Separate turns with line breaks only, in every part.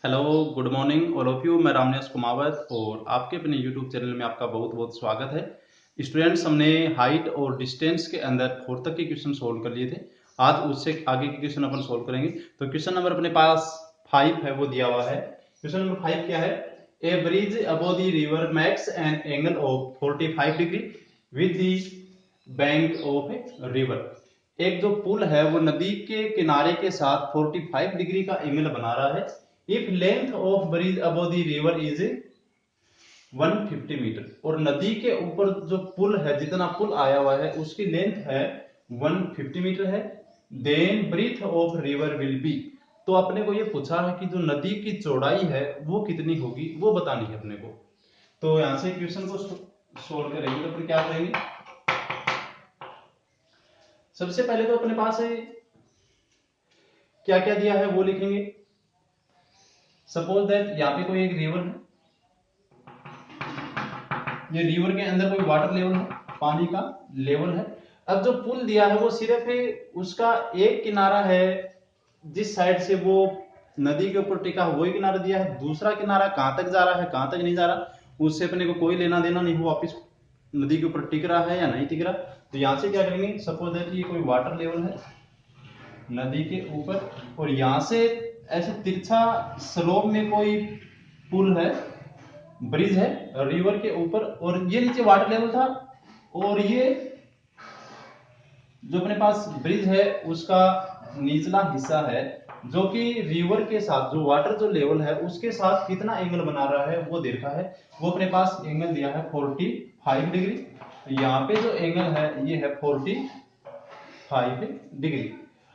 Hello, good morning all of you. मैं रामनिवास कुमावत और आपके अपने यूट्यूब चैनल में आपका बहुत बहुत स्वागत है। स्टूडेंट्स, हमने हाइट और डिस्टेंस के अंदर 4 तक के क्वेश्चन सोल्व कर लिए थे। आज उससे आगे के क्वेश्चन अपन सोल्व करेंगे। तो क्वेश्चन नंबर अपने पास 5 है, वो दिया हुआ है। क्वेश्चन नंबर 5 क्या है? A bridge above the river makes an angle of 45 degree with the bank of a river. एक जो पुल है वो नदी के किनारे के साथ 45 डिग्री का एंगल बना रहा है। If length of bridge above the river is 150 metre, और नदी के ऊपर जो पुल है, जितना पुल आया हुआ है उसकी लेंथ है 150 मीटर है, then breadth of river will be. तो अपने को ये पूछा है कि जो नदी की चौड़ाई है वो कितनी होगी, वो बतानी है अपने को। तो यहां से क्वेश्चन को सोल्व करेंगे तो फिर क्या करेंगे? सबसे पहले तो अपने पास है क्या क्या दिया है वो लिखेंगे। सपोज दैट यहाँ पे कोई एक रिवर है, ये रिवर के अंदर कोई वाटर लेवल है, पानी का लेवल है। अब जो पुल दिया है वो सिर्फ उसका एक किनारा है, जिस साइड से वो नदी के ऊपर टिका है वही किनारा दिया है। दूसरा किनारा कहां तक जा रहा है कहां तक नहीं जा रहा, उससे अपने को कोई लेना देना नहीं, वो वापिस नदी के ऊपर टिक रहा है या नहीं टिक रहा। तो यहां से क्या करेंगे, सपोज दैट ये कोई वाटर लेवल है नदी के ऊपर, और यहां से ऐसे तिरछा स्लोप में कोई पुल है, ब्रिज है रिवर के ऊपर, और ये नीचे वाटर लेवल था, और ये जो अपने पास ब्रिज है उसका निचला हिस्सा है जो कि रिवर के साथ जो वाटर जो लेवल है उसके साथ कितना एंगल बना रहा है वो दे रखा है। वो अपने पास एंगल दिया है 45 डिग्री। तो यहाँ पे जो एंगल है ये है 45 डिग्री।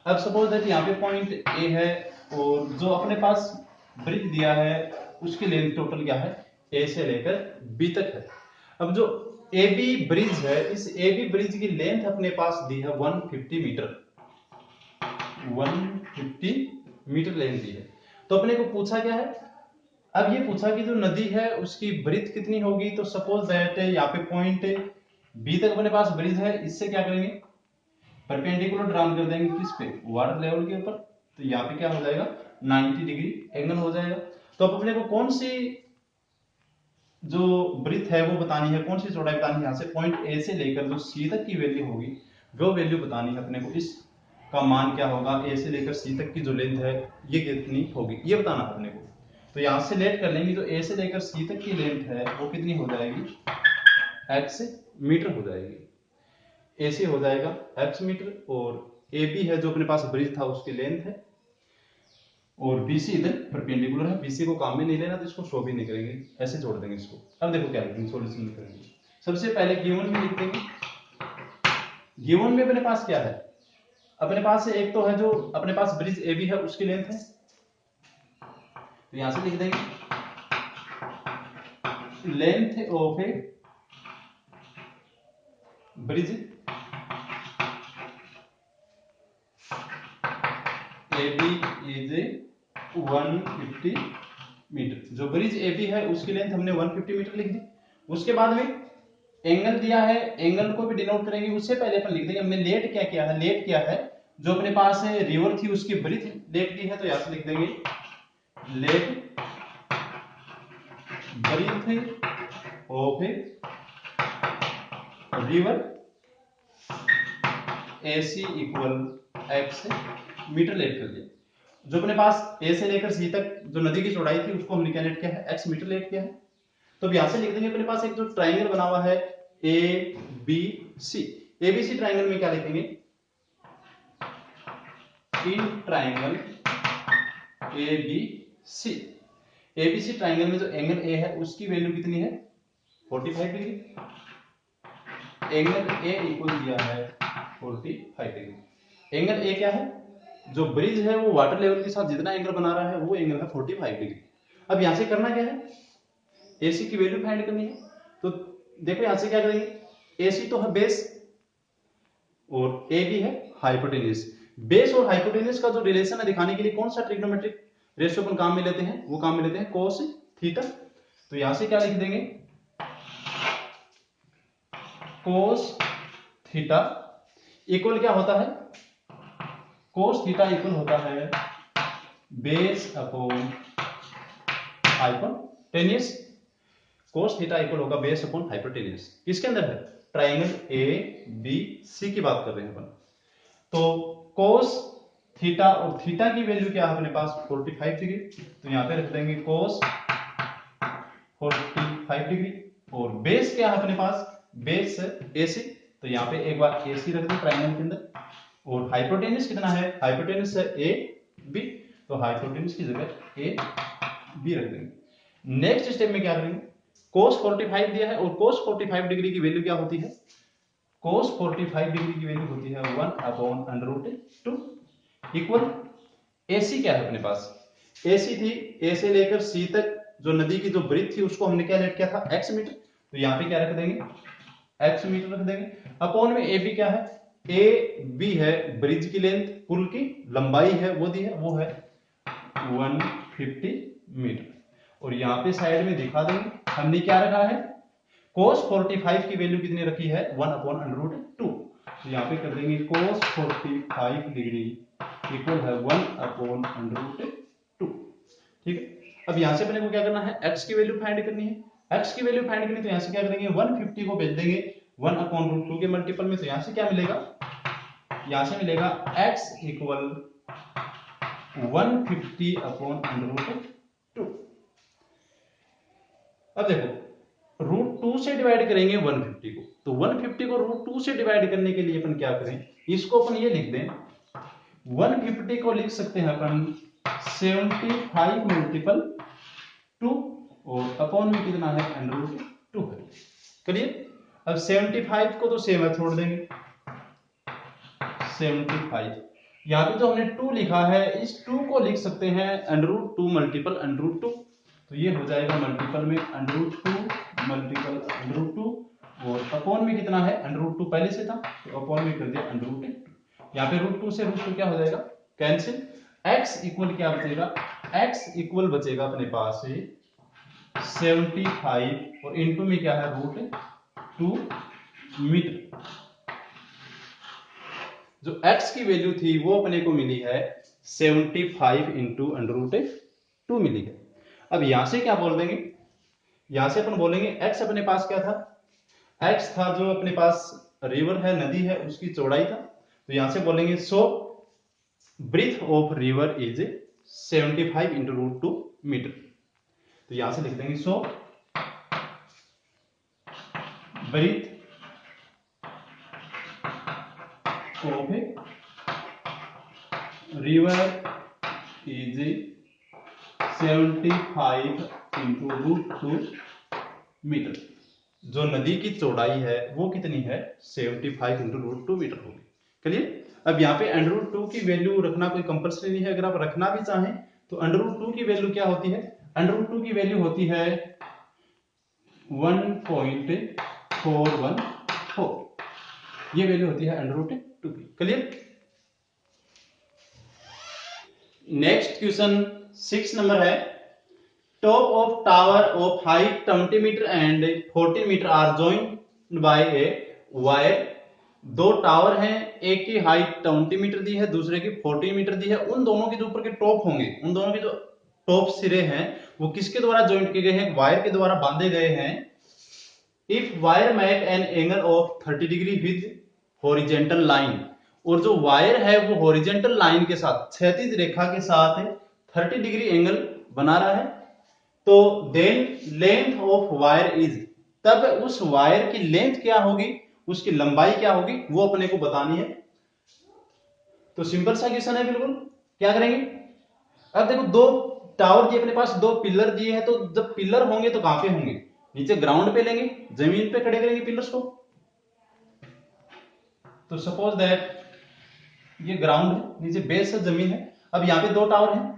अब सपोज दैट यहाँ पे पॉइंट ए है, और जो अपने पास ब्रिज दिया है उसकी लेंथ टोटल क्या है, ए से लेकर बी तक है। अब जो ए बी ब्रिज है, इस ए बी ब्रिज की लेंथ अपने पास दी है 150 मीटर, 150 मीटर लेंथ दी है। तो अपने को पूछा क्या है, अब ये पूछा कि जो नदी है उसकी ब्रिथ कितनी होगी। तो सपोज दैट यहाँ पे पॉइंट बी तक अपने पास ब्रिज है, इससे क्या करेंगे, परपेंडिकुलर ड्राउन कर देंगे किस पे, वाटर लेवल के ऊपर। तो यहाँ पे क्या हो जाएगा, 90 डिग्री एंगल हो जाएगा। तो अब अपने को कौन सी जो ब्रिथ है वो बतानी है, कौन सी चौड़ाई बतानी है, यहाँ से पॉइंट ए से लेकर जो सी तक की वैल्यू होगी वो वैल्यू बतानी है अपने को। इस का मान क्या होगा, ए से लेकर सी तक की जो लेंथ है ये कितनी होगी, ये बताना है अपने को। तो यहां से लेट कर लेंगे, जो ए से लेकर सी तक की लेंथ है वो कितनी हो जाएगी, एक्स मीटर हो जाएगी। ए से हो जाएगा एक्स मीटर, और ए बी है जो अपने पास ब्रिज था उसकी लेंथ है, और बीसी इधर परपेंडिकुलर है। बीसी को काम में नहीं लेना तो इसको शो भी नहीं करेंगे, ऐसे जोड़ देंगे इसको। अब देखो क्या लिखेंगे, सॉल्यूशन करेंगे। सबसे पहले गिवन में लिख देंगे। गिवन में अपने पास क्या है, अपने पास एक तो है जो अपने पास ब्रिज ए बी है उसकी लेंथ है, तो यहां से लिख देंगे length of a bridge A B is 150 metre. जो ब्रिज ए बी है उसकी लेंथ हमने 150 मीटर लिख दी। उसके बाद में एंगल दिया है, एंगल को भी डिनोट करेंगे। उससे पहले अपन लिख देंगे हमने लेट क्या किया है, लेट क्या है जो अपने पास है रिवर थी उसकी ब्रिथ लेट दी है, तो यहां से लिख देंगे let breadth of a river AC equal x metre let कर दिया। जो अपने पास ए से लेकर सी तक जो नदी की चौड़ाई थी उसको हमने क्या लेट किया है, एक्स मीटर लेट किया है। तो यहां से लिख देंगे अपने पास एक जो ट्राइंगल बना हुआ है A B C. ABC triangle में क्या लिखेंगे, in triangle A B C. ABC triangle में जो एंगल ए है उसकी वैल्यू कितनी है, 45 डिग्री। एंगल ए इक्वल दिया है 45 डिग्री। एंगल ए क्या है, जो ब्रिज है वो वाटर लेवल के साथ जितना एंगल बना रहा है वो एंगल है 45 डिग्री। अब यहां से करना क्या है, एसी की वैल्यू फाइंड करनी है। तो देखो यहां से क्या करेंगे, एसी तो है बेस और ए बी है हाइपोटेन्यूज। बेस और हाइपोटेन्यूज का जो रिलेशन है दिखाने के लिए कौन सा ट्रिग्नोमेट्रिक रेशियो अपन काम में लेते हैं, वो काम में लेते हैं कोस थीटा। तो यहां से क्या लिख देंगे, कोस थीटा इक्वल क्या होता है, कोस थीटा इक्वल होता है base upon hypotenuse. Cos theta equal होगा बेस अपॉन हाइपोटेनियस। किसके अंदर है? ट्राइंगल ए बी सी की बात कर रहे हैं अपन। तो कोस थीटा और थीटा की वैल्यू क्या है अपने पास? 45 डिग्री। तो यहां पे रख देंगे कोस 45 डिग्री। और बेस क्या है अपने पास? Base AC. तो यहाँ पे एक बार एसी रख दो ट्राइंगल के अंदर। और हाइपोटेनियस कितना है? हाइपोटेनियस है ए बी। तो हाइपोटेनियस की जगह ए बी रख देंगे। नेक्स्ट स्टेप में क्या करेंगे? cos 45 दिया है और cos 45 डिग्री की वैल्यू क्या होती है? cos 45 डिग्री की वैल्यू होती है 1/√2 इक्वल AC क्या है अपने पास? AC थी A से लेकर C तक जो नदी की जो ब्रीथ थी उसको हमने क्या लेट किया था? x metre. तो यहाँ पे क्या रख देंगे? x मीटर रख देंगे। अपॉन में AB क्या है? AB है ब्रिज की लेंथ, पुल की लंबाई है वो दी है, वो है 150 मीटर। और यहाँ पे साइड में दिखा देंगे हमने क्या रखा है? cos 45 की वैल्यू कितनी रखी है? 1/√2। तो यहाँ पे कर देंगे cos 45 डिग्री इक्वल है 1/√2। ठीक है। अब यहाँ से अपने को क्या करना है? x की वैल्यू फाइंड करनी है। x की वैल्यू फाइंड करनी तो यहाँ से क्या करेंगे? 150 को भेज देंगे 1/√2 के मल्टीपल में। तो यहाँ से क्या मिलेगा? यहाँ से मिलेगा x इक्वल 150/√2। अब देखो √2 से डिवाइड करेंगे 150 को। तो 150 को √2 से डिवाइड करने के लिए अपन क्या करें? इसको अपन ये लिख दें, 150 को लिख सकते हैं अपन 75 मल्टीपल 2 और अपॉन में कितना है? √2 है। क्लियर? अब 75 को तो सेम है छोड़ देंगे 75। यहाँ पे जो हमने 2 लिखा है इस 2 को लिख सकते हैं √2 मल्टीपल √2। तो ये हो जाएगा मल्टीपल में √2 मल्टीपल √2 और अपॉन में कितना है? √2 पहले से था तो अपॉन में कर दिया √2। यहाँ पे √2 से √2 क्या हो जाएगा? कैंसिल। x इक्वल क्या बचेगा? x इक्वल बचेगा अपने पास 75 और इनटू में क्या है? √2 मीटर। जो x की वैल्यू थी वो अपने को मिली है 75 इंटू √2 मिली है। अब यहां से क्या बोल देंगे? यहां से अपन बोलेंगे x अपने पास क्या था? x था जो अपने पास रिवर है, नदी है, उसकी चौड़ाई था। तो यहां से बोलेंगे so breadth of river is 75 into √2 metre. तो यहां से लिख देंगे so breadth of river is 75 into √2 metre. जो नदी की चौड़ाई है वो कितनी है? 75 इंटू √2 मीटर होगी। क्लियर? अब यहाँ पे √2 की वैल्यू रखना कोई कंपल्सरी नहीं है। अगर आप रखना भी चाहें तो √2 की वैल्यू क्या होती है? √2 की वैल्यू होती है 1.414। ये वैल्यू होती है √2 की। क्लियर? नेक्स्ट क्वेश्चन 6 नंबर है, top of tower of height 20 metre and 14 metre are joined by a wire. दो टावर हैं, एक की हाइट 20 मीटर दी है, दूसरे की 14 मीटर दी है। उन दोनों के जो ऊपर के टॉप होंगे, उन दोनों के जो टॉप सिरे हैं वो किसके द्वारा जॉइंट किए गए हैं? वायर के द्वारा बांधे गए हैं। If wire make an angle of 30 degree with horizontal line, और जो वायर है वो हॉरिजेंटल लाइन के साथ, क्षैतिज रेखा के साथ 30 डिग्री एंगल बना रहा है, तो then length of wire is, तब उस वायर की लेंथ क्या होगी, उसकी लंबाई क्या होगी, वो अपने को बतानी है। तो सिंपल सा क्वेश्चन है बिल्कुल। क्या करेंगे? अब देखो दो टावर दिए अपने पास, दो पिलर दिए हैं, तो जब पिलर होंगे तो कहां पे होंगे? नीचे ग्राउंड पे लेंगे, जमीन पे खड़े करेंगे पिलर्स को। तो सपोज दैट ये ग्राउंड है, नीचे बेस है, जमीन है। अब यहां पे दो टावर हैं।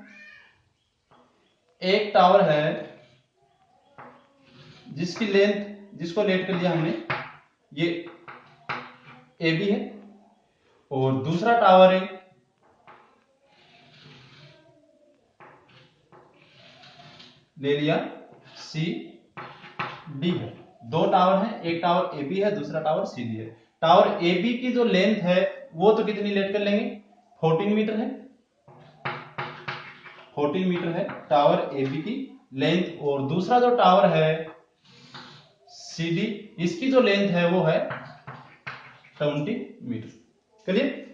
एक टावर है जिसकी लेंथ, जिसको लेट कर लिया हमने, ये ए बी है, और दूसरा टावर है ले लिया सी डी है। दो टावर हैं, एक टावर ए बी है, दूसरा टावर सी डी है। टावर ए बी की जो लेंथ है वो तो कितनी लेट कर लेंगे? 14 मीटर है, 14 मीटर है टावर ए बी की लेंथ, और दूसरा जो टावर है CD, इसकी जो लेंथ है वो है 20 मीटर। क्लियर?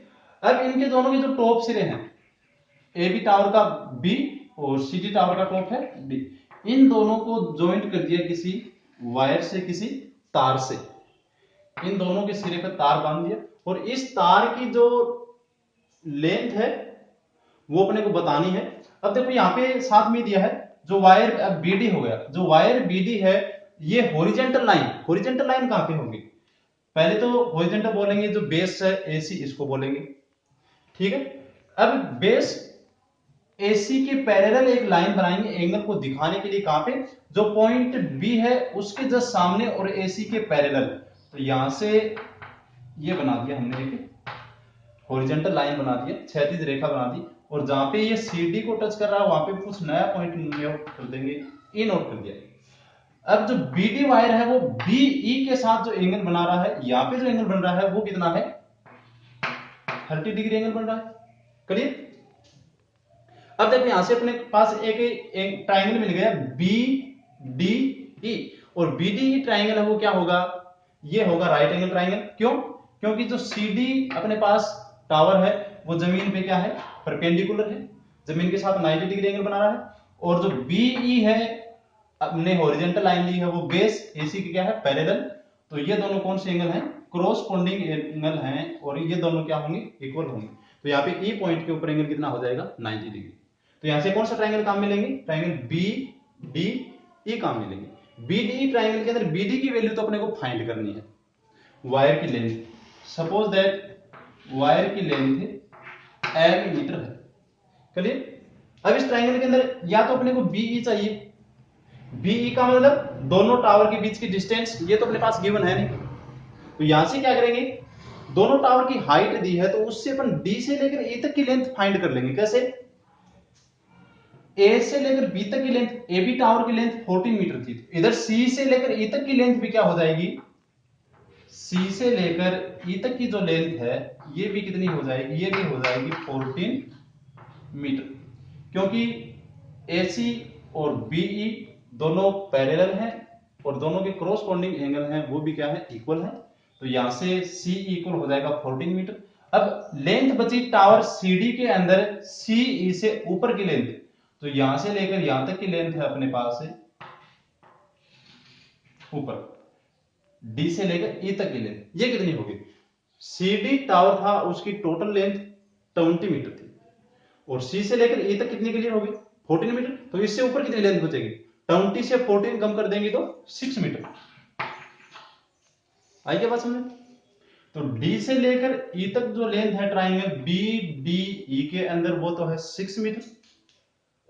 अब इनके दोनों के जो टॉप सिरे हैं, AB टावर का B और CD टावर का टॉप है D, इन दोनों को ज्वाइंट कर दिया किसी वायर से, किसी तार से। इन दोनों के सिरे पर तार बांध दिया, और इस तार की जो लेंथ है वो अपने को बतानी है। अब देखो यहाँ पे साथ में दिया है जो वायर अब BD हो गया, जो वायर BD है ये हॉरिजॉन्टल लाइन कहां पे होगी? पहले तो हॉरिजॉन्टल बोलेंगे, जो बेस है AC इसको बोलेंगे, ठीक है। अब बेस AC के पैरेलल एक लाइन बनाएंगे एंगल को दिखाने के लिए, कहां पे? जो पॉइंट B है उसके जस्ट सामने और AC के पैरेलल। तो यहां से ये बना दिया हमने, एक हॉरिजॉन्टल लाइन बना दिया, क्षैतिज रेखा बना दी, और जहां पे ये CD को टच कर रहा है वहां पे कुछ नया पॉइंट नोट कर देंगे, E नोट कर दिया। अब जो BD वायर है वो BE के साथ जो एंगल बना रहा है, यहाँ पे जो एंगल बन रहा है वो कितना है? 30 डिग्री एंगल बन रहा है। क्लियर? अब देखो यहां से अपने पास एक ट्राइंगल मिल गया BDE, और BDE ट्राइंगल है वो क्या होगा? ये होगा राइट एंगल ट्राइंगल। क्यों? क्योंकि जो CD अपने पास टावर है वो जमीन पे क्या है? परपेंडिकुलर है, जमीन के साथ 90 डिग्री एंगल बना रहा है, और जो BE है अपने हॉरिजॉन्टल लाइन ली है वो बेस AC की क्या है? पैरेलल। तो ये दोनों कौन से एंगल हैं? क्रॉसपोंडिंग एंगल हैं, और ये दोनों क्या होंगे? इक्वल होंगे। तो यहाँ पे E पॉइंट के ऊपर एंगल कितना हो जाएगा? 90 डिग्री। तो यहां से कौन सा ट्राइंगल काम मिलेंगे? ट्राइंगल BDE काम मिलेंगे। BDE ट्राइंगल के अंदर BD की वैल्यू तो अपने को फाइंड करनी है, वायर की लेंथ। सपोज दैट वायर की लेंथ L मीटर है। क्लियर? अब इस ट्राइंगल के अंदर या तो अपने को BE चाहिए, BE का मतलब दोनों टावर के बीच की डिस्टेंस, ये तो अपने पास गिवन है नहीं। तो यहां से क्या करेंगे? दोनों टावर की हाइट दी है तो उससे अपन D से लेकर E तक की लेंथ फाइंड कर लेंगे। कैसे? A से लेकर B तक की लेंथ, AB टावर की लेंथ 14 मीटर थी, इधर C से लेकर E तक की लेंथ भी क्या हो जाएगी? C से लेकर E तक की जो लेंथ है ये भी कितनी हो जाएगी? ये भी हो जाएगी 14 मीटर, क्योंकि AC और BE दोनों पैरेलल हैं और दोनों के क्रॉसपोंडिंग एंगल हैं वो भी क्या है? इक्वल है। तो यहां से C इक्वल हो जाएगा 14 मीटर। अब लेंथ बची टावर CD के अंदर CE से ऊपर की लेंथ, तो यहां से लेकर यहां तक की लेंथ है अपने पास है ऊपर, D से लेकर E तक की लेंथ, ये कितनी होगी? CD टावर था उसकी टोटल लेंथ 20 मीटर थी, और C से लेकर E तक कितनी की लेंथ होगी? 14 मीटर। तो इससे ऊपर कितनी लेंथ बचेगी? 20 से 14 कम कर देंगे तो 6 मीटर। आई क्या बात समझ? तो D से लेकर E तक जो लेंथ है ट्राइंगल BDE के अंदर वो तो है 6 मीटर,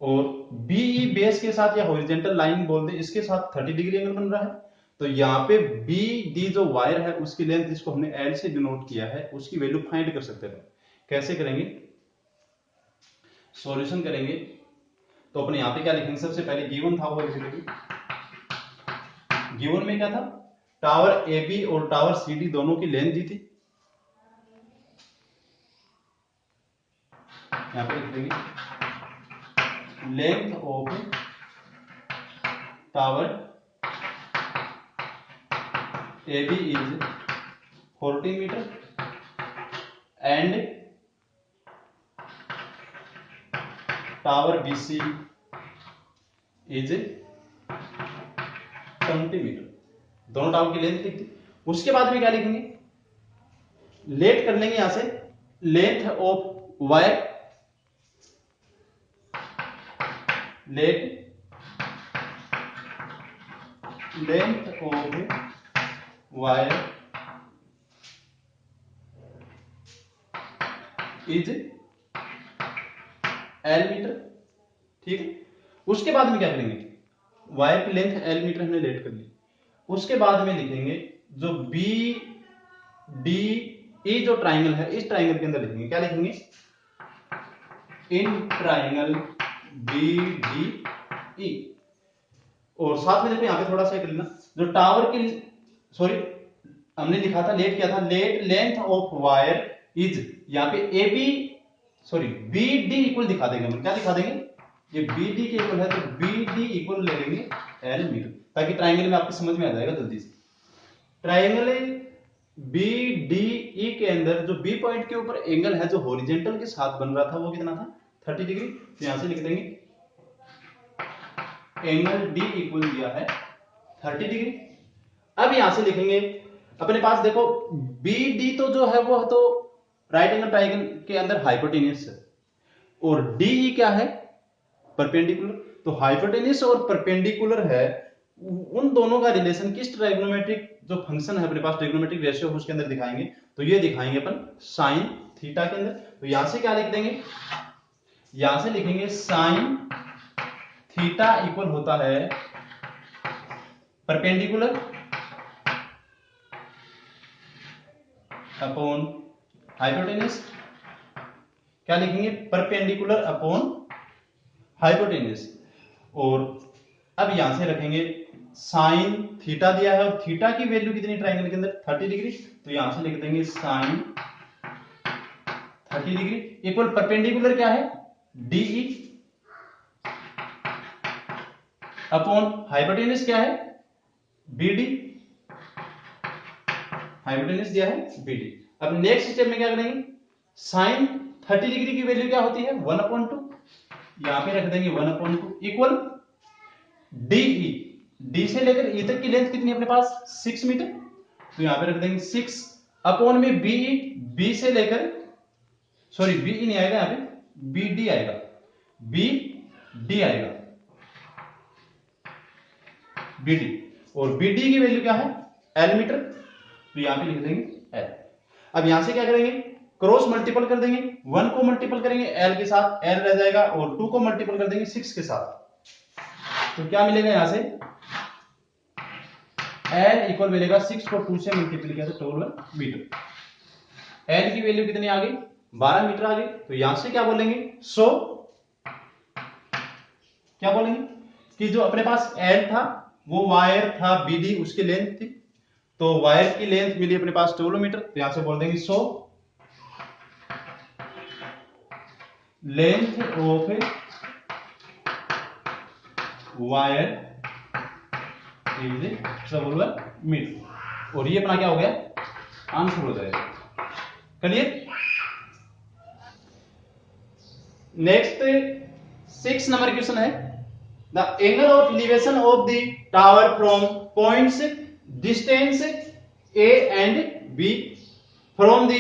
और BE बेस के साथ या हॉरिजॉन्टल लाइन बोल दे इसके साथ 30 डिग्री एंगल बन रहा है। तो यहाँ पे BD जो वायर है उसकी लेंथ, इसको हमने L से डिनोट किया है, उसकी वैल्यू फाइंड कर सकते हैं। कैसे करेंगे? सॉल्यूशन करेंगे तो अपने यहाँ पे क्या लिखेंगे? सबसे पहले गिवन था वो लिख लेंगे। गिवन में क्या था? टावर AB और टावर CD दोनों की लेंथ दी थी, यहाँ पे लिख लेंगे length of tower AB is 14 meter and tower BC is 20 metre. दोनों टावर की लेंथ लिख दी। उसके बाद में क्या लिखेंगे? लेट कर लेंगे यहां से length of wire, length of wire is L metre. ठीक है? उसके बाद में क्या करेंगे? वायर की लेंथ L मीटर हमने लेट कर ली। उसके बाद में लिखेंगे जो BDE जो ट्राइंगल है, इस ट्राइंगल के अंदर लिखेंगे, क्या लिखेंगे? In triangle BDE। और साथ में देखो यहाँ पे थोड़ा सा कर लेना, जो टावर की, सॉरी हमने लिखा था लेट, क्या था? Late length of wire is, यहाँ पे AB सॉरी BD इक्वल दिखा देंगे हम, क्या दिखा देंगे? ये BD के इक्वल है तो BD इक्वल बाकी ट्राइंगल में आपको समझ में आ जाएगा जल्दी से। ट्राइंगल बी डी ई के अंदर जो बी पॉइंट के ऊपर एंगल है जो हॉरिजॉन्टल के साथ बन रहा था वो कितना था 30 डिग्री। तो यहां से लिख देंगे एंगल डी इक्वल दिया है 30 डिग्री। अब यहां से लिखेंगे अपने पास देखो बी डी तो जो है वो तो राइट एंगल ट्राइंगल के अंदर हाइपोटेन्यूस है और डी ई क्या है परपेंडिकुलर। तो हाइपोटेन्यूस और परपेंडिकुलर है, उन दोनों का रिलेशन किस ट्राइगोनोमेट्रिक जो फंक्शन है अपने पास ट्राइगोनोमेट्रिक रेशियो उसके अंदर दिखाएंगे। तो ये दिखाएंगे अपन साइन थीटा के अंदर। तो यहां से क्या लिख देंगे, यहां से लिखेंगे साइन थीटा इक्वल होता है परपेंडिकुलर अपॉन हाइपोटेन्यूस। क्या लिखेंगे परपेंडिकुलर अपॉन हाइपोटेन्यूस। और अब यहां से रखेंगे साइन थीटा दिया है और थीटा की वैल्यू कितनी ट्राइंगल के अंदर 30 डिग्री। तो यहां से लिख देंगे साइन 30 डिग्री इक्वल परपेंडिकुलर क्या है डीई अपॉन हाइपोटेन्यूस क्या है बीडी। हाइपोटेन्यूस दिया है बीडी। अब नेक्स्ट स्टेप में क्या करेंगे साइन 30 डिग्री की वैल्यू क्या होती है 1/2। यहां पे रख देंगे 1/2 इक्वल डीई। डी से लेकर ई तक की लेंथ कितनी है अपने पास 6 मीटर। तो यहां पे रख देंगे 6 अपॉन में बीई। बी से लेकर सॉरी बीई नहीं आएगा, यहां पे बी डी आएगा, बी डी आएगा बी डी। और बी डी की वैल्यू क्या है एल मीटर। तो यहां पे लिख देंगे एल। अब यहां से क्या करेंगे क्रॉस मल्टीपल कर देंगे, 1 को मल्टीपल करेंगे एल के साथ एल रह जाएगा और 2 को मल्टीपल कर देंगे 6 के साथ। तो क्या मिलेगा यहां से एल इक्वल मिलेगा 6 को 2 से मल्टीपल किया तो 12 मीटर। एल की वैल्यू कितनी आ गई 12 मीटर आ गई। तो यहां से क्या बोलेंगे सो क्या बोलेंगे कि जो अपने पास एल था वो वायर था बीडी उसकी लेंथ थी। तो वायर की लेंथ मिली अपने पास 12 मीटर। तो यहां से बोल देंगे so length of wire is 12 metre. और ये अपना क्या हो गया आंसर हो जाएगा। क्लियर। नेक्स्ट 6 नंबर क्वेश्चन है the angle of elevation of the tower from points distance A and B from the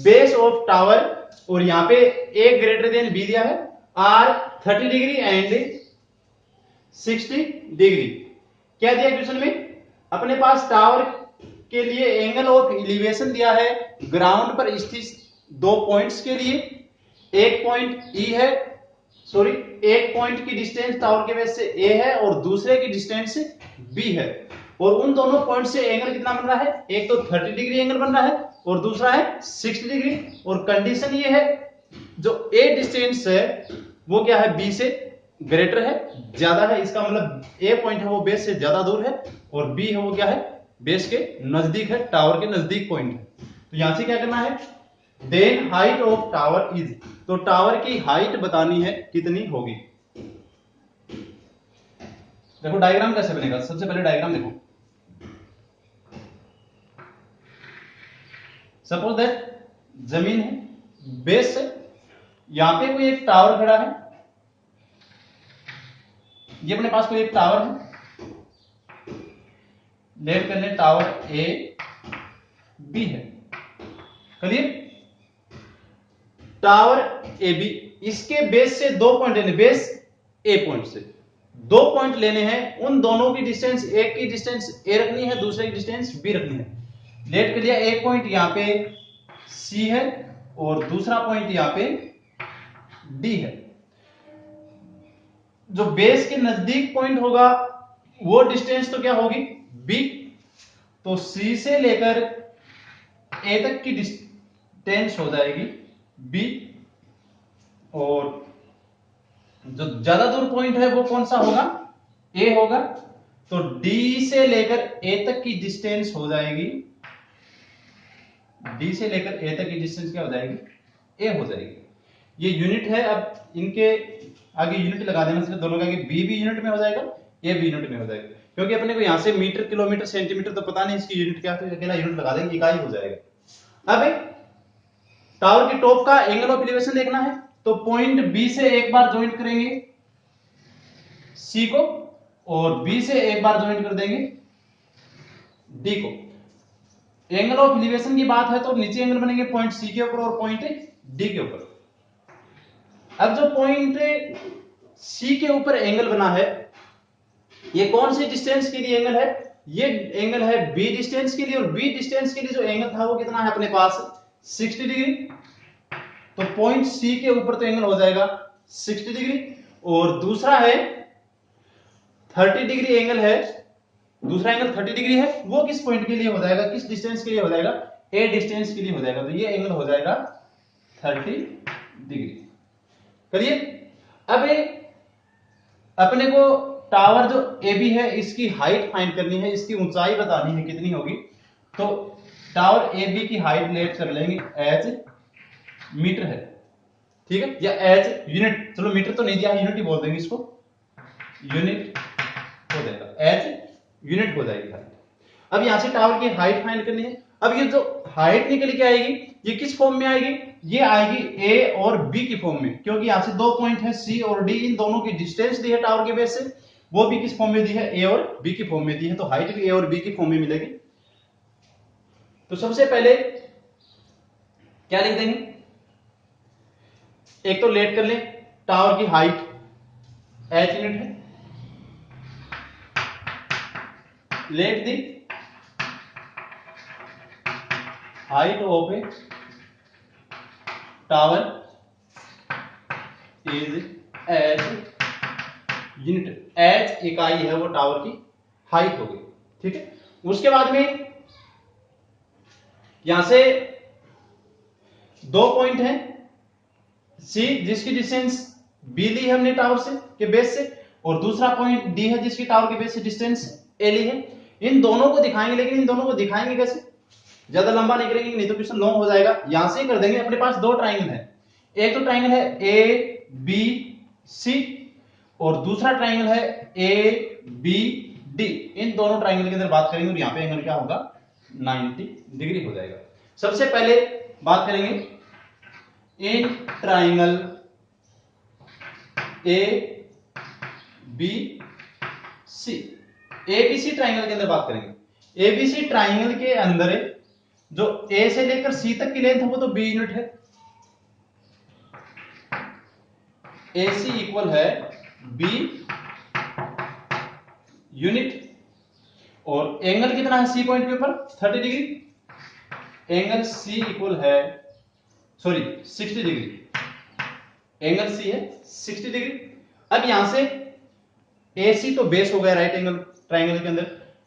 base of tower. और यहां पे ए ग्रेटर देन बी दिया है आर 30 डिग्री एंड 60 डिग्री। क्या दिया क्वेश्चन में अपने पास टावर के लिए एंगल ऑफ एलिवेशन दिया है ग्राउंड पर स्थित 2 पॉइंट्स के लिए। एक पॉइंट ई है सॉरी एक पॉइंट की डिस्टेंस टावर के बेस से ए है और दूसरे की डिस्टेंस बी है। और उन दोनों पॉइंट से एंगल कितना बन रहा है एक तो 30 डिग्री एंगल बन रहा है और दूसरा है 60 डिग्री। और कंडीशन ये है जो ए डिस्टेंस है वो क्या है बी से ग्रेटर है ज्यादा है। इसका मतलब ए पॉइंट है वो बेस से ज्यादा दूर है और बी है वो क्या है बेस के नजदीक है टावर के नजदीक पॉइंट है। तो यहां से क्या करना है then height of tower is. तो टावर की हाइट बतानी है कितनी होगी। देखो डायग्राम कैसे बनेगा। सबसे पहले डायग्राम देखो। सपोज दैट जमीन है बेस है यहां पे कोई एक टावर खड़ा है। ये अपने पास कोई एक टावर है लेट कर ले टावर ए बी है। क्लियर। टावर ए बी इसके बेस से 2 पॉइंट लेने बेस ए पॉइंट से 2 पॉइंट लेने हैं। उन दोनों की डिस्टेंस एक की डिस्टेंस ए रखनी है दूसरे की डिस्टेंस बी रखनी है। लेट कर लिया एक पॉइंट यहां पे सी है और दूसरा पॉइंट यहां पे डी है। जो बेस के नजदीक पॉइंट होगा वो डिस्टेंस तो क्या होगी बी। तो सी से लेकर ए तक की डिस्टेंस हो जाएगी बी। और जो ज्यादा दूर पॉइंट है वो कौन सा होगा ए होगा। तो डी से लेकर ए तक की डिस्टेंस हो जाएगी डी से लेकर ए तक की डिस्टेंस क्या हो जाएगी ए हो जाएगी। ये यूनिट है। अब इनके आगे यूनिट लगा देना सिर्फ दोनों का बी भी यूनिट में हो जाएगा ये भी यूनिट में हो जाएगा, क्योंकि अपने को यहाँ से मीटर किलोमीटर सेंटीमीटर तो पता नहीं, इसकी यूनिट क्या है, तो अकेला यूनिट लगा देंगे, इकाई हो जाएगा। अब टावर की टॉप का एंगल ऑफ एलिवेशन देखना है, तो पॉइंट बी से एक बार ज्वाइंट करेंगे सी को, और बी से एक बार ज्वाइंट कर देंगे डी को। एंगल ऑफ एलिवेशन की बात है तो नीचे एंगल बनेंगे पॉइंट सी के ऊपर और पॉइंट डी के ऊपर। अब जो पॉइंट सी के ऊपर एंगल बना है, ये कौन सी डिस्टेंस के लिए एंगल है, ये एंगल है बी डिस्टेंस के लिए, और बी डिस्टेंस के लिए जो एंगल था वो कितना है अपने पास 60 डिग्री। तो पॉइंट सी के ऊपर तो एंगल हो जाएगा 60 डिग्री, और दूसरा है 30 डिग्री एंगल है, दूसरा एंगल 30 डिग्री है, वो किस पॉइंट के लिए हो जाएगा, किस डिस्टेंस के लिए हो जाएगा, ए डिस्टेंस के लिए हो जाएगा। तो ये एंगल हो जाएगा 30 डिग्री। करिए। अब अपने को टावर जो AB है इसकी हाइट फाइंड करनी है, इसकी ऊंचाई बतानी है कितनी होगी। तो टावर AB की हाइट लेट कर लेंगे h मीटर है, ठीक है, या h यूनिट, चलो मीटर तो नहीं दिया, यूनिट ही बोल देंगे इसको, यूनिट हो जाएगा, h यूनिट हो जाएगी हाइट। अब यहां से टावर की हाइट फाइंड करनी है। अब ये जो हाइट निकल के आएगी ये किस फॉर्म में आएगी, ये आएगी A और B की फॉर्म में, क्योंकि यहां से दो पॉइंट है C और D, इन दोनों की डिस्टेंस दी है टावर के बेस से, वो भी किस फॉर्म में दी है, A और B की फॉर्म में दी है, तो हाइट भी A और B की फॉर्म में मिलेगी। तो सबसे पहले क्या लिख देंगे, एक तो लेट कर ले, टावर की हाइट h यूनिट है, let the height of a tower is H unit, H इकाई है वो टावर की हाइट हो गई, ठीक है। उसके बाद में यहां से दो पॉइंट है सी जिसकी डिस्टेंस बी ली है हमने टावर से के बेस से, और दूसरा पॉइंट डी है जिसकी टावर के बेस से डिस्टेंस ए ली है। इन दोनों को दिखाएंगे, लेकिन इन दोनों को दिखाएंगे कैसे, ज्यादा लंबा नहीं करेंगे, नहीं तो क्वेश्चन लॉन्ग हो जाएगा। यहां से कर देंगे, अपने पास दो ट्राइंगल है, एक तो ट्राइंगल है ए बी सी, और दूसरा ट्राइंगल है ए बी डी। इन दोनों ट्राइंगल के अंदर बात करेंगे, और यहां पे एंगल क्या होगा 90 डिग्री हो जाएगा। सबसे पहले बात करेंगे in triangle A B C, ABC triangle के अंदर बात करेंगे। एबीसी ट्राइंगल के अंदर जो ए से लेकर सी तक की लेंथ है वो तो बी यूनिट है, AC इक्वल है बी यूनिट, और एंगल कितना है सी पॉइंट के ऊपर 30 डिग्री, एंगल सी इक्वल है 60 डिग्री, एंगल सी है 60 डिग्री। अब यहां से AC तो बेस हो गया राइट एंगल ट्राइंगल के अंदर,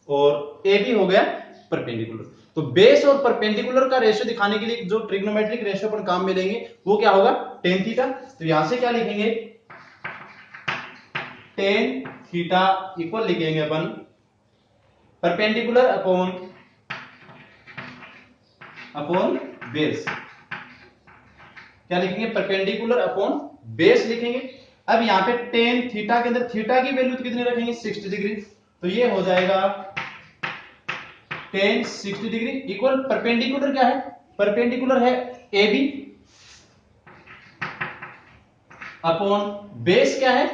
और AB हो गया परपेंडिकुलर। तो बेस और परपेंडिकुलर का रेशियो दिखाने के लिए जो ट्रिग्नोमेट्रिक रेशियो अपन काम में लेंगे वो क्या होगा tan थीटा। तो यहां से क्या लिखेंगे tan थीटा इक्वल लिखेंगे अपन परपेंडिकुलर अपॉन बेस, क्या लिखेंगे परपेंडिकुलर अपॉन बेस लिखेंगे। अब यहां पे tan थीटा के अंदर थीटा की वैल्यू कितनी रखेंगे 60 डिग्री, तो ये हो जाएगा tan 60 डिग्री इक्वल परपेंडिकुलर क्या है, परपेंडिकुलर है AB अपॉन बेस क्या है,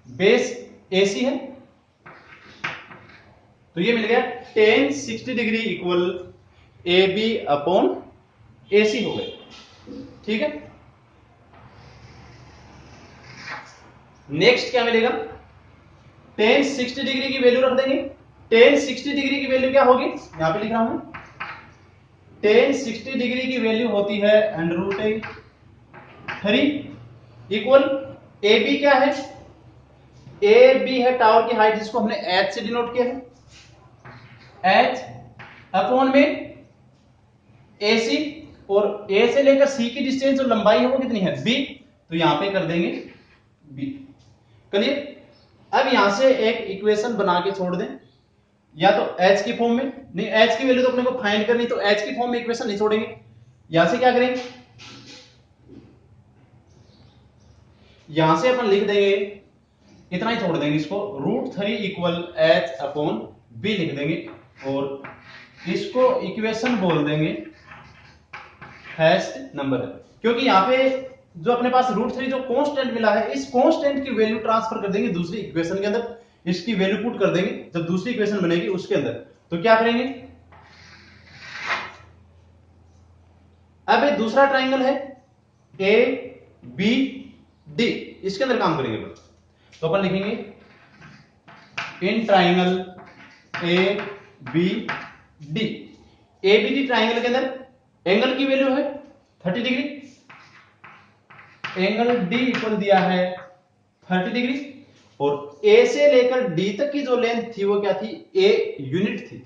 बेस AC है, तो ये मिल गया tan 60 degree equal AB upon AC हो गए, ठीक है। नेक्स्ट क्या मिलेगा, tan 60 डिग्री की वैल्यू रख देंगे। tan 60 डिग्री की वैल्यू क्या होगी, यहां पे लिख रहा हूं, tan 60 डिग्री की वैल्यू होती है √3 इक्वल AB क्या है, AB है टावर की हाइट जिसको हमने h से डिनोट किया है, h अपॉन में AC, और A से लेकर C की डिस्टेंस जो लंबाई है वो कितनी है B, तो यहां पे कर देंगे B। क्लियर। अब यहां से एक इक्वेशन बना के छोड़ दें, या तो h की फॉर्म में, नहीं h की वैल्यू तो अपने को फाइंड करनी, तो h की फॉर्म में इक्वेशन नहीं छोड़ेंगे। यहां से क्या करेंगे, यहां से अपन लिख देंगे इतना ही छोड़ देंगे इसको, √3 इक्वल एच अपॉन बी लिख देंगे और इसको इक्वेशन बोल देंगे हाईएस्ट नंबर है, क्योंकि यहाँ पे जो अपने पास √3 जो कांस्टेंट मिला है, इस कांस्टेंट की वैल्यू ट्रांसफर कर देंगे दूसरी इक्वेशन के अंदर, इसकी वैल्यू पुट कर देंगे जब दूसरी इक्वेशन बनेगी उसके अंदर। तो क्या करेंगे, अब ये दूसरा ट्राइंगल है ए बी डी, इसके अंदर काम करेंगे। तो अपन लिखेंगे in triangle A B D, A B D triangle के अंदर एंगल की वैल्यू है 30 डिग्री, एंगल डी इक्वल दिया है 30 डिग्री, और ए से लेकर डी तक की जो लेंथ थी वो क्या थी, ए यूनिट थी।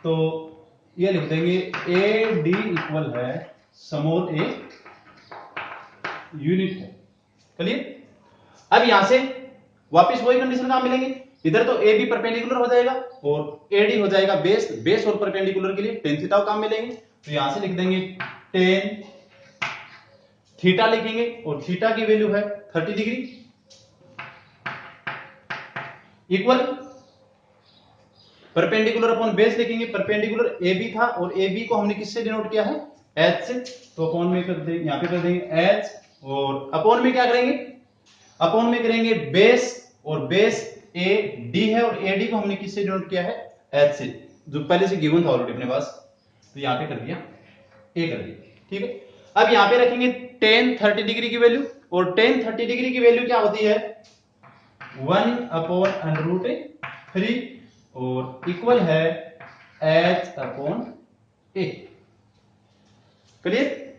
तो ये लिख देंगे ए डी इक्वल है स्मॉल ए यूनिट है। क्लियर। अब यहां से वापस वही कंडीशन कहां मिलेंगे, इधर तो ए बी परपेंडिकुलर हो जाएगा और ए डी हो जाएगा बेस, बेस और परपेंडिकुलर के लिए टेन थीटा काम मिलेंगे। तो यहां से लिख देंगे टेन थीटा लिखेंगे और थीटा की वैल्यू है 30 degree equal perpendicular upon base लिखेंगे, परपेंडिकुलर ए बी था और ए बी को हमने किससे डिनोट किया है, एच से, तो अपॉन में कर देंगे, यहां पे कर देंगे एच, और अपॉन में क्या करेंगे, अपॉन में करेंगे बेस, और बेस ए डी है और ए डी को हमने किससे डिनोट किया है, एच से, जो पहले से गिवन था ऑलरेडी अपने पास। तो यहां पे कर दिया ए कर दिया, ठीक है। अब यहां पे रखेंगे टेन 30 डिग्री की वैल्यू, और टेन 30 डिग्री की वैल्यू क्या होती है, 1/√3 और इक्वल है h अपॉन ए। क्लियर।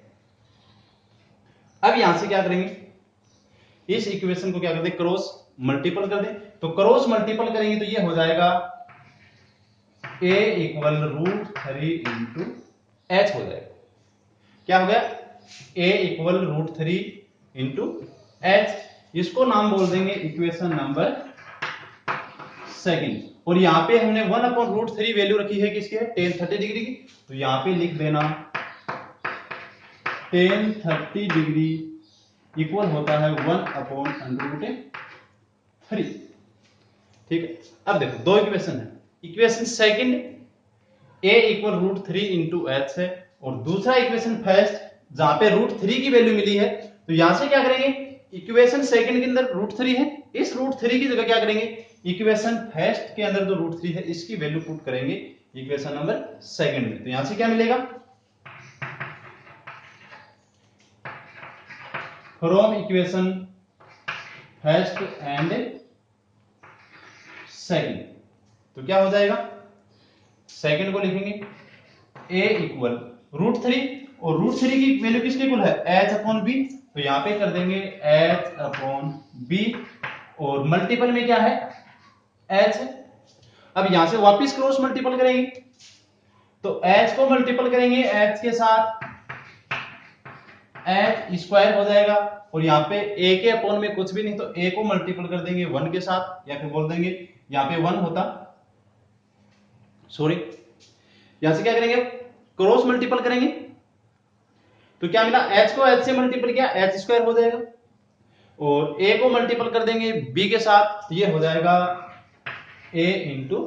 अब यहां से क्या करेंगे, इस इक्वेशन को क्या कर दें, क्रॉस मल्टीपल कर दें। तो क्रॉस मल्टीपल करेंगे तो ये हो जाएगा a इक्वल √3 इंटू एच हो जाएगा। क्या हो गया, a इक्वल √3 इंटू एच, इसको नाम बोल देंगे इक्वेशन नंबर सेकंड। और यहां पे हमने 1/√3 वैल्यू रखी है किसकी है, टेन 30 डिग्री की। तो यहां पे लिख देना टेन 30 डिग्री इक्वल होता है 1/√3। ठीक है। अब देखो दो इक्वेशन है, equation second a equal √3 into H है, और दूसरा इक्वेशन फर्स्ट जहां पे √3 की वैल्यू मिली है। तो यहां से क्या करेंगे, इक्वेशन सेकंड के अंदर √3 है, इस √3 की जगह क्या करेंगे, इक्वेशन फर्स्ट के अंदर जो √3 है इसकी वैल्यू पुट करेंगे इक्वेशन नंबर सेकंड में। तो यहां से क्या मिलेगा, from equation first and second, तो क्या हो जाएगा, सेकंड को लिखेंगे a इक्वल √3, और √3 की वैल्यू किसके इक्वल है, h अपॉन b। तो यहां पे कर देंगे h अपॉन b, और मल्टीपल में क्या है, h है। अब यहां से वापस क्रॉस मल्टीपल करेंगे, तो h को मल्टीपल करेंगे h के साथ, h स्क्वायर हो जाएगा, और यहाँ पे a के अपॉन में कुछ भी नहीं, तो a को मल्टीपल कर देंगे 1 के साथ, या फिर बोल देंगे यहाँ पे 1 होता, सॉरी, यहां से क्या करेंगे, क्रॉस मल्टीपल करेंगे। तो क्या मिला, h को h से मल्टीपल किया, h स्क्वायर हो जाएगा, और a को मल्टीपल कर देंगे b के साथ, ये हो जाएगा a into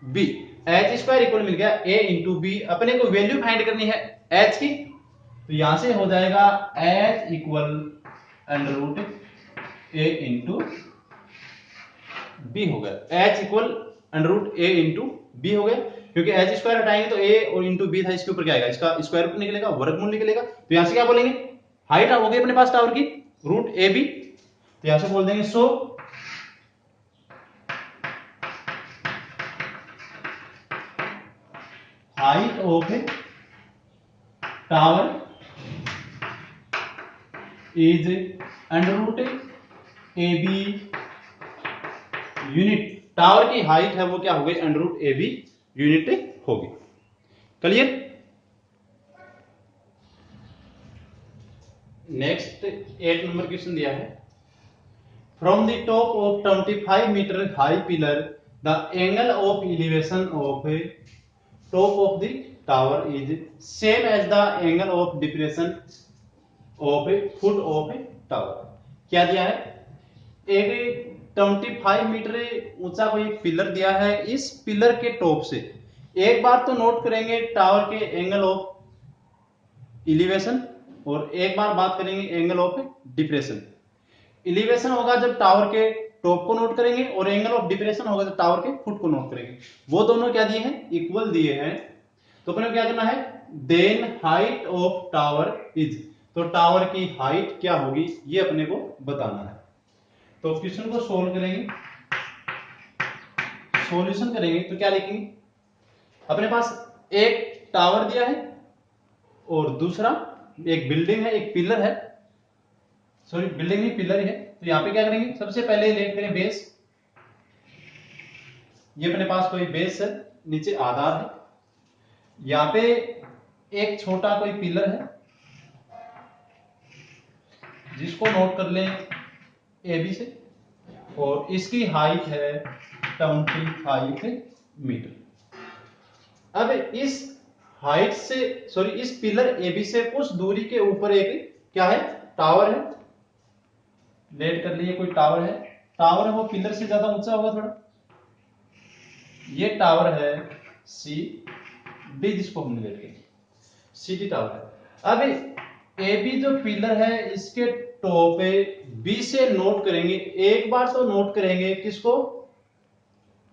B, H square equal मिल गया a इंटू बी। अपने को वैल्यू फाइंड करनी है h की, तो यहां से हो जाएगा h equal √a into B हो गया, h equal √a into B हो गया, क्योंकि h स्क्वायर हटाएंगे तो a और इंटू बी था, इसके ऊपर क्या आएगा, इसका स्क्वायर रूट निकलेगा, वर्गमूल निकलेगा। तो यहां से क्या बोलेंगे, हाइट हो गई अपने पास टावर की √ab, तो यहां से बोल देंगे so height of a tower is √ab unit. Tower की हाइट है वो क्या हो गई, √ab यूनिट होगी। क्लियर। नेक्स्ट 8 नंबर क्वेश्चन दिया है, from the top of 25 metre high pillar the angle of elevation of top of the tower is same as the angle of depression of foot of tower. क्या दिया है, एक 25 metre ऊंचा कोई pillar दिया है। इस पिलर के टॉप से एक बार तो नोट करेंगे टावर के एंगल ऑफ इलिवेशन, और एक बार बात करेंगे एंगल ऑफ डिप्रेशन। इलिवेशन होगा जब टावर के टॉप को नोट करेंगे, और एंगल ऑफ डिप्रेशन होगा जब टावर के फुट को नोट करेंगे। वो दोनों क्या दिए हैं? इक्वल दिए हैं। तो अपने क्या करना है? Then height of tower is, तो टावर की हाइट क्या होगी ये अपने को बताना है। तो क्वेश्चन को सोल्व करेंगे, सॉल्यूशन करेंगे तो क्या लिखेंगे? अपने पास एक टावर दिया है और दूसरा एक बिल्डिंग है, एक पिलर है, सॉरी बिल्डिंग नहीं पिलर है। तो यहां पे क्या करेंगे? सबसे पहले लेट करें बेस। ये अपने पास कोई बेस है, नीचे आधार है, यहां पे एक छोटा कोई पिलर है जिसको नोट कर लें ए बी से, और इसकी हाइट है 25 मीटर। अब इस हाइट से, सॉरी इस पिलर ए बी से कुछ दूरी के ऊपर एक क्या है? टावर है। लेट कर लिए कोई टावर है, टावर है वो पिलर से ज्यादा ऊंचा होगा थोड़ा। ये टावर है सी डी, जिसको हमने लेट किया सी डी टावर है। अब ए बी जो पिलर है इसके टॉप पे बी से नोट करेंगे, एक बार तो नोट करेंगे किसको?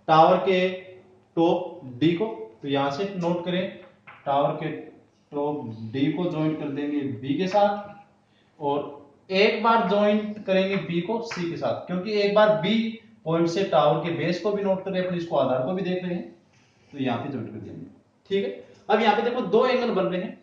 टावर के टॉप डी को। तो यहां से नोट करें टावर के टॉप डी को ज्वाइन कर देंगे बी के साथ, और एक बार ज्वाइन करेंगे बी को सी के साथ, क्योंकि एक बार बी पॉइंट से टावर के बेस को भी नोट कर रहे हैं, इसको आधार को भी देख रहे हैं, तो यहां पे ज्वाइन कर देंगे। ठीक है, अब यहां पे देखो दो एंगल बन रहे हैं।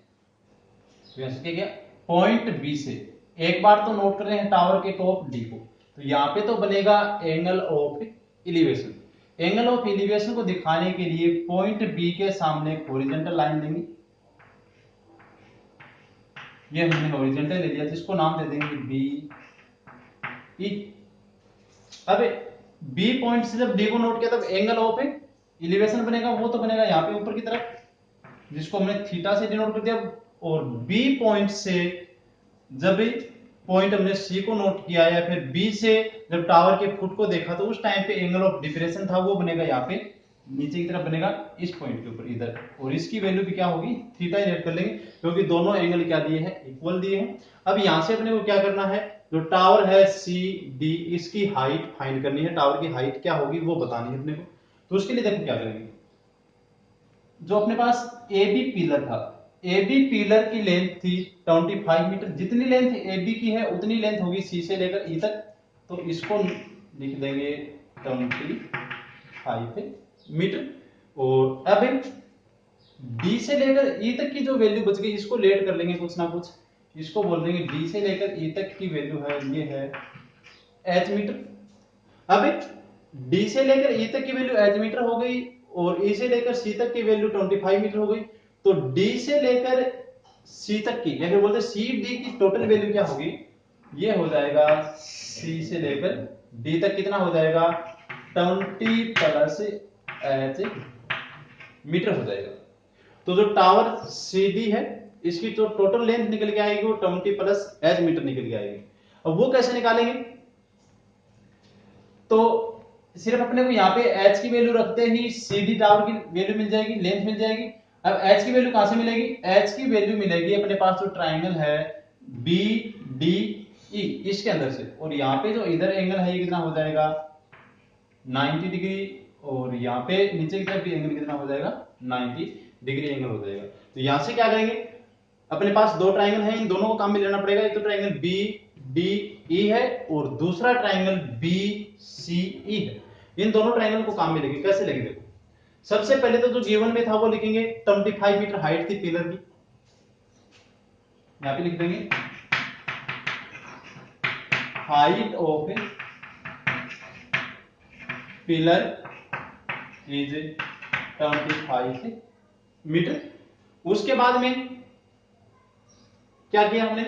तो यहां से क्या पॉइंट बी से एक बार तो नोट कर रहे हैं टावर के टॉप डी को, तो यहां पे तो बनेगा angle of elevation. Angle of elevation को दिखाने के लिए पॉइंट बी के सामने हॉरिजॉन्टल लाइन देंगे। ये हमने हॉरिजॉन्टल ले लिया, जिसको नाम दे देंगे बी ई। अब बी पॉइंट से जब डी को नोट किया तब एंगल ऑफ इलिवेशन बनेगा, वो तो बनेगा यहाँ पे ऊपर की तरफ, जिसको हमने थीटा से डिनोट कर दिया। और बी पॉइंट से जब पॉइंट हमने सी को नोट किया, या फिर बी से जब टावर के फुट को देखा, तो उस टाइम पे एंगल ऑफ डिप्रेशन था वो बनेगा यहाँ पे नीचे की तरफ, बनेगा इस पॉइंट के ऊपर इधर, और इसकी वैल्यू भी क्या होगी? थीटा ही लेट कर लेंगे, क्योंकि दोनों एंगल क्या दिए हैं? इक्वल दिए हैं। अब यहां से अपने को क्या करना है? जो टावर है सी डी, इसकी हाइट फाइंड करनी है। टावर की हाइट क्या होगी वो बतानी है अपने को। तो उसके लिए देखो क्या करेंगे, जो अपने पास ए बी पिलर था, ए बी पिलर की लेंथ थी 25 मीटर। जितनी लेंथ ए बी की है उतनी लेंथ होगी सी से लेकर ई तक, तो इसको लिख देंगे 25 मीटर। और अब डी से लेकर ई तक की जो वैल्यू बच गई, इसको लेट कर लेंगे कुछ ना कुछ, इसको बोल देंगे डी से लेकर ई तक की वैल्यू है, ये है एच मीटर। अब डी से लेकर ई तक की वैल्यू एच मीटर हो गई, और ई से लेकर सी तक की वैल्यू 25 मीटर हो गई। तो डी से लेकर सी तक की, या फिर बोलते सी डी की टोटल वैल्यू क्या होगी? ये हो जाएगा सी से लेकर डी तक कितना हो जाएगा? 20 प्लस एच मीटर हो जाएगा। तो जो टावर सी डी है इसकी जो टोटल लेंथ निकल के आएगी वो 20 प्लस एच मीटर निकल के आएगी। अब वो कैसे निकालेंगे? तो सिर्फ अपने को यहाँ पे h की वैल्यू रखते ही सी डी टावर की वैल्यू मिल जाएगी, लेंथ मिल जाएगी। अब h की वैल्यू कहां से मिलेगी? h की वैल्यू मिलेगी अपने पास जो ट्राइंगल है बी डी ई, इसके अंदर से। और यहाँ पे जो इधर एंगल है ये कितना हो जाएगा? 90 डिग्री, और यहाँ पे नीचे की तरफ भी एंगल कितना हो जाएगा? 90 डिग्री एंगल हो जाएगा। तो यहाँ से क्या करेंगे? अपने पास दो ट्राइंगल है, इन दोनों को काम में लेना पड़ेगा। एक तो ट्राइंगल बी डी ई है, और दूसरा ट्राइंगल बी सी ई है। इन दोनों ट्राइंगल को काम में लेंगे। कैसे लेंगे? देखो, सबसे पहले तो जो गिवन में था वो लिखेंगे 25 मीटर हाइट थी पिलर की, यहां पे लिख देंगे height of pillar is 25 metre. उसके बाद में क्या किया हमने?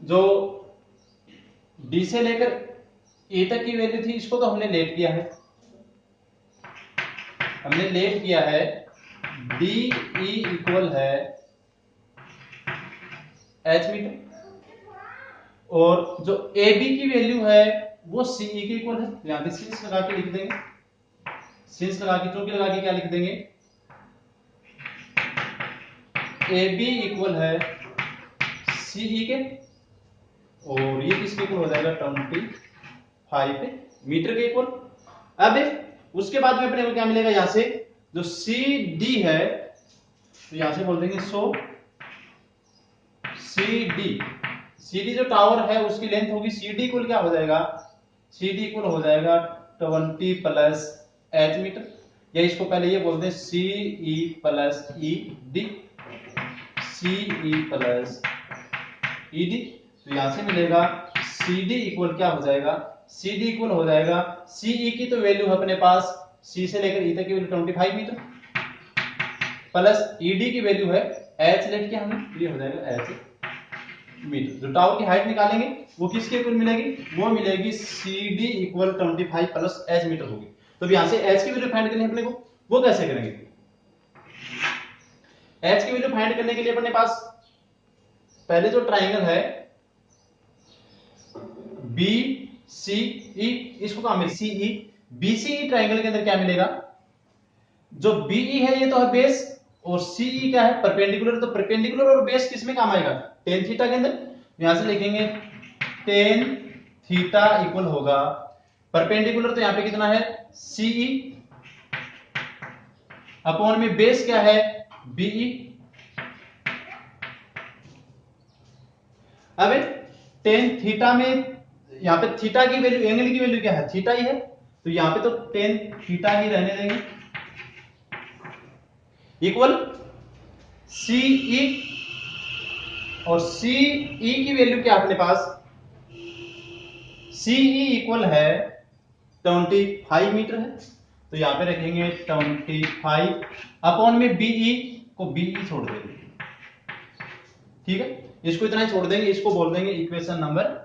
जो डी से लेकर ए तक की वैल्यू थी इसको तो हमने लेट किया है, हमने लेट किया है डी ई इक्वल है एच मीटर। और जो ए बी की वैल्यू है वो सीई के इक्वल है, यहाँ पे सीन्स लगा के लिख देंगे, सीन्स लगा के चौकी लगा के क्या लिख देंगे, ए बी इक्वल है सीई के, और ये किसके इक्वल हो जाएगा 25 मीटर के इक्वल। अब उसके बाद में अपने को क्या मिलेगा, यहां से जो सी डी है तो यहां से बोल देंगे सो सी डी जो टावर है उसकी लेंथ होगी, सी डी इक्वल क्या हो जाएगा, सी डी इक्वल हो जाएगा 20 प्लस एच मीटर, या इसको पहले ये बोल दें सी ई प्लस ई डी, सी ई प्लस ई डी। तो यहां से मिलेगा सी डी इक्वल क्या हो जाएगा, सी डी इक्वल हो जाएगा सीई की तो वैल्यू है अपने पास सी से लेकर ई तक की वैल्यू 25 मीटर प्लस ईडी की वैल्यू है एच लेट के हमने, ये हो जाएगा एच मीटर। जो टावर की हाइट निकालेंगे वो किसके इक्वल मिलेगी, वो मिलेगी C D equal 25 plus H metre होगी। तो यहां से एच की वैल्यू फाइंड करनी है अपने को, वो कैसे करेंगे, एच की वैल्यू फाइंड करने के लिए अपने पास पहले जो ट्राइंगल है बी सी ई, इसको कहा मिले सीई, बीसीई ट्राइंगल के अंदर क्या मिलेगा, जो बीई है ये तो है बेस और सीई क्या है परपेंडिकुलर, तो परपेंडिकुलर और बेस किस में काम आएगा, टेन थीटा के अंदर। यहां से लिखेंगे टेन थीटा इक्वल होगा परपेंडिकुलर, तो यहां पे कितना है सीई अपॉन में बेस क्या है बीई। अब टेन थीटा में यहां पे थीटा की वैल्यू, एंगल की वैल्यू क्या है थीटा ही है, तो यहां पे तो टेन थीटा ही रहने देंगे इक्वल सीई, और सीई की वैल्यू क्या अपने पास, सीई इक्वल है 25 मीटर है, तो यहां पे रखेंगे 25 अपॉन में बीई को बीई छोड़ देंगे, ठीक है, इसको इतना ही छोड़ देंगे, इसको बोल देंगे इक्वेशन नंबर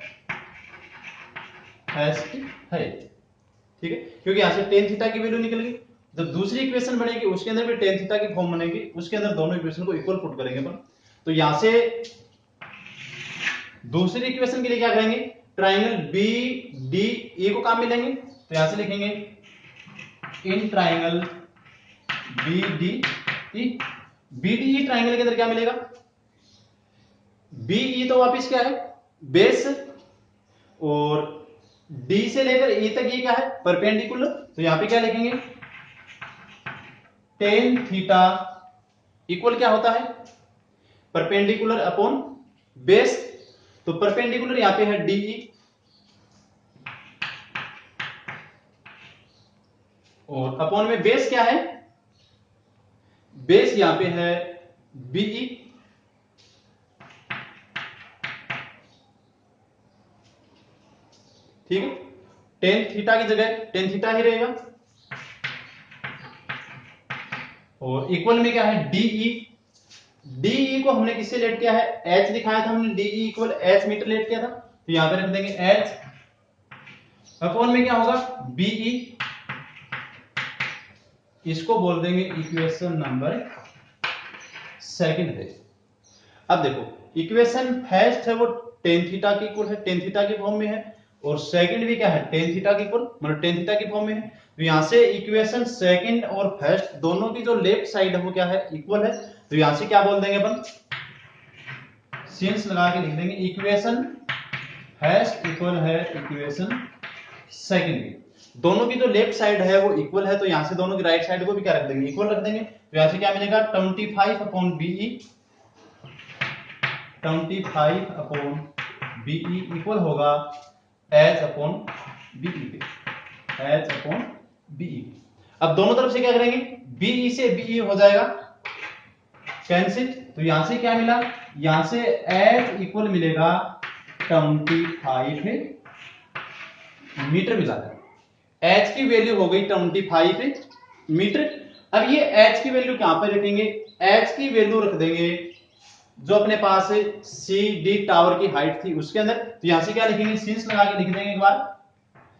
है, ठीक है, क्योंकि यहां से टेन थीटा की वैल्यू निकल गई। जब दूसरी इक्वेशन बनेगी उसके अंदर भी टेन थीटा की फॉर्म बनेगी, उसके अंदर दोनों इक्वेशन को इक्वल पुट करेंगे अपन। तो यहां से दूसरी इक्वेशन के लिए क्या करेंगे, ट्राइंगल बी डी ए को काम मिलेंगे, तो यहां से लिखेंगे in triangle B D E, B D E triangle के अंदर क्या मिलेगा, बीई तो वापिस क्या है बेस, और डी से लेकर ई तक ये क्या है परपेंडिकुलर, तो यहां पे क्या लिखेंगे टेन थीटा इक्वल क्या होता है परपेंडिकुलर अपॉन बेस, तो परपेंडिकुलर यहां पे है डीई और अपॉन में बेस क्या है, बेस यहां पे है बीई, ठीक है, टेन थीटा की जगह टेन थीटा ही रहेगा, और इक्वल में क्या है डीई, डीई को हमने किससे लेट किया है एच दिखाया था हमने, DE equal H metre let किया था, तो यहां पे रख देंगे एच अपॉन में क्या होगा बीई, इसको बोल देंगे इक्वेशन नंबर सेकंड है। अब देखो इक्वेशन फर्स्ट है वो टेन थीटा के इक्वल है, टेन थीटा के फॉर्म में है, और सेकंड भी क्या है टेन थीटा के इक्वल मतलब टेन थीटा के फॉर्म में है, तो यहां से इक्वेशन सेकंड और फर्स्ट दोनों की जो लेफ्ट साइड है वो क्या है इक्वल है, तो यहां से क्या बोल देंगे अपन सिंस लगा के लिख देंगे इक्वेशन फर्स्ट इक्वल है इक्वेशन सेकंड की, दोनों की जो लेफ्ट साइड है वो इक्वल है, तो यहां से दोनों की राइट साइड को भी क्या रख देंगे इक्वल रख देंगे, तो यहां से क्या मिलेगा 25 upon BE, 25 upon BE equal होगा H upon BE, H upon BE. अब दोनों तरफ से क्या करेंगे बीई से बीई हो जाएगा कैंसिल, तो यहां से क्या मिला, यहां से एच इक्वल मिलेगा 25 मीटर मिला है, एच की वैल्यू हो गई 25 मीटर। अब ये एच की वैल्यू कहां पर रखेंगे, एच की वैल्यू रख देंगे जो अपने पास सी डी टावर की हाइट थी उसके अंदर, तो यहां से क्या लिखेंगे सिंस लगा के लिख देंगे एक बार,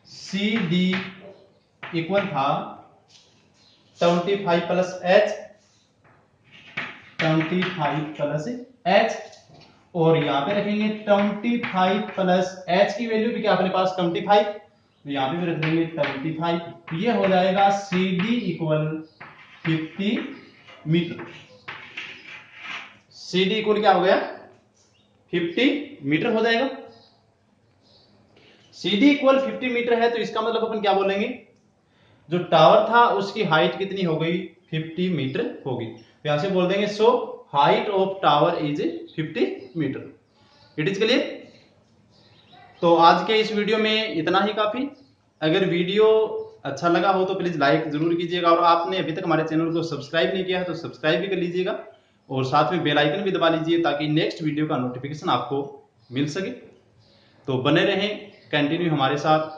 सी डी इक्वल था 25 प्लस एच, 25 प्लस एच, और यहाँ पे रखेंगे 25 प्लस h की वैल्यू भी क्या अपने पास 25, तो यहाँ पे भी रख देंगे 25, तो ये हो जाएगा CD equal 50 metre. CD equal क्या हो गया 50 मीटर हो जाएगा। CD इक्वल 50 मीटर है तो इसका मतलब अपन क्या बोलेंगे, जो टावर था उसकी हाइट कितनी हो गई 50 मीटर होगी। तो यहां से बोल देंगे so height of tower is 50 metre. It is clear. तो आज के इस वीडियो में इतना ही काफी। अगर वीडियो अच्छा लगा हो तो प्लीज लाइक जरूर कीजिएगा, और आपने अभी तक हमारे चैनल को सब्सक्राइब नहीं किया है तो सब्सक्राइब भी कर लीजिएगा, और साथ में बेल आइकन भी दबा लीजिए ताकि नेक्स्ट वीडियो का नोटिफिकेशन आपको मिल सके। तो बने रहें कंटिन्यू हमारे साथ।